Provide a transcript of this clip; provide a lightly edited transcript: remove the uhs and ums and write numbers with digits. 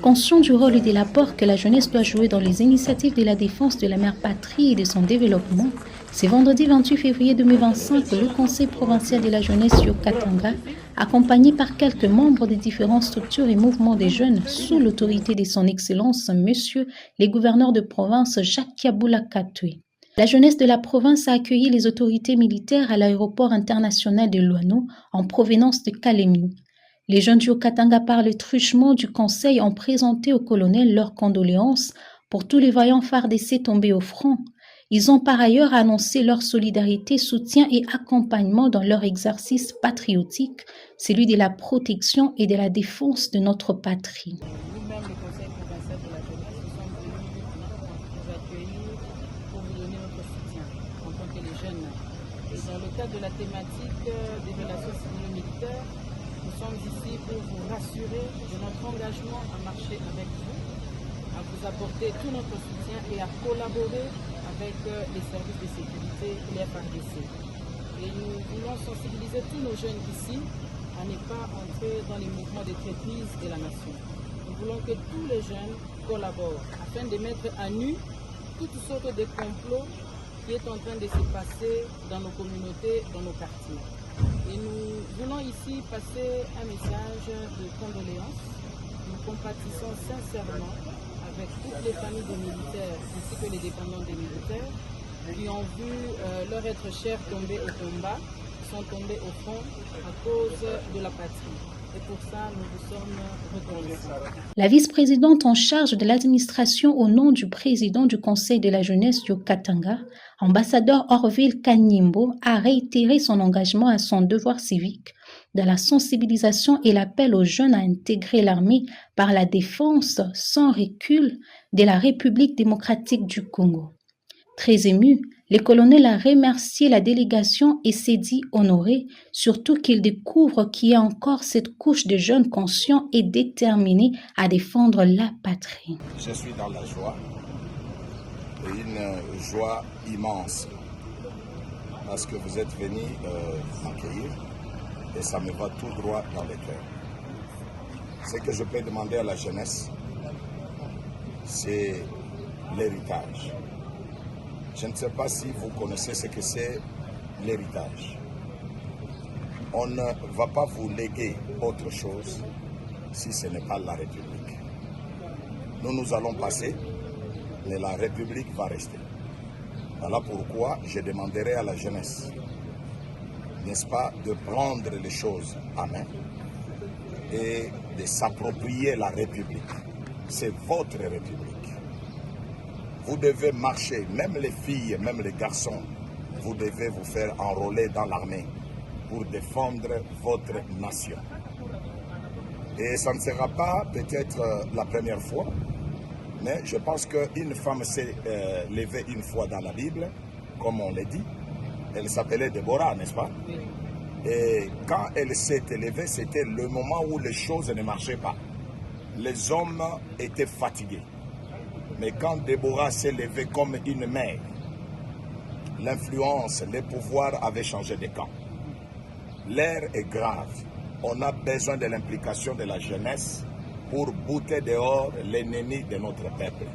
Conscient du rôle et de l'apport que la jeunesse doit jouer dans les initiatives de la défense de la mère patrie et de son développement, c'est vendredi 28 février 2025 que le Conseil provincial de la jeunesse Yo-Katanga, accompagné par quelques membres des différentes structures et mouvements des jeunes sous l'autorité de son Excellence Monsieur le gouverneur de province Jacques Kiaboula Katoué. La jeunesse de la province a accueilli les autorités militaires à l'aéroport international de Luano en provenance de Kalemi. Les jeunes du Haut-Katanga, par le truchement du Conseil, ont présenté au colonel leurs condoléances pour tous les vaillants FARDC tombés au front. Ils ont par ailleurs annoncé leur solidarité, soutien et accompagnement dans leur exercice patriotique, celui de la protection et de la défense de notre patrie. Nous-mêmes, le Conseil provincial de la jeunesse, nous sommes venus vous accueillir pour vous donner notre soutien en tant que les jeunes. Et dans le cadre de la thématique des relations civilo-militaires, nous sommes ici pour vous rassurer de notre engagement à marcher avec vous, à vous apporter tout notre soutien et à collaborer avec les services de sécurité et les FARDC. Et nous voulons sensibiliser tous nos jeunes ici à ne pas entrer dans les mouvements de traîtrise de la nation. Nous voulons que tous les jeunes collaborent afin de mettre à nu toutes sortes de complots qui est en train de se passer dans nos communautés, dans nos quartiers. Et nous voulons ici passer un message de condoléances. Nous compatissons sincèrement avec toutes les familles des militaires ainsi que les dépendants des militaires qui ont vu leur être chers tomber au combat, sont tombés au front à cause de la patrie. Et pour ça, nous vous sommes reconnaissants. La vice-présidente en charge de l'administration au nom du président du Conseil de la jeunesse du Katanga, ambassadeur Orville Kanyimbo, a réitéré son engagement à son devoir civique dans la sensibilisation et l'appel aux jeunes à intégrer l'armée par la défense sans recul de la République démocratique du Congo. Très ému, le colonel a remercié la délégation et s'est dit honoré, surtout qu'il découvre qu'il y a encore cette couche de jeunes conscients et déterminés à défendre la patrie. Je suis dans la joie, et une joie immense, parce que vous êtes venus m'accueillir et ça me va tout droit dans le cœur. Ce que je peux demander à la jeunesse, c'est l'héritage. Je ne sais pas si vous connaissez ce que c'est l'héritage. On ne va pas vous léguer autre chose si ce n'est pas la République. Nous allons passer, mais la République va rester. Voilà pourquoi je demanderai à la jeunesse, n'est-ce pas, de prendre les choses à main et de s'approprier la République. C'est votre République. Vous devez marcher, même les filles, même les garçons, vous devez vous faire enrôler dans l'armée pour défendre votre nation. Et ça ne sera pas peut-être la première fois, mais je pense qu'une femme s'est levée une fois dans la Bible, comme on l'a dit. Elle s'appelait Déborah, n'est-ce pas? Et quand elle s'est élevée, c'était le moment où les choses ne marchaient pas. Les hommes étaient fatigués. Mais quand Déborah s'est levée comme une mère, l'influence, les pouvoirs avaient changé de camp. L'ère est grave. On a besoin de l'implication de la jeunesse pour bouter dehors l'ennemi de notre peuple.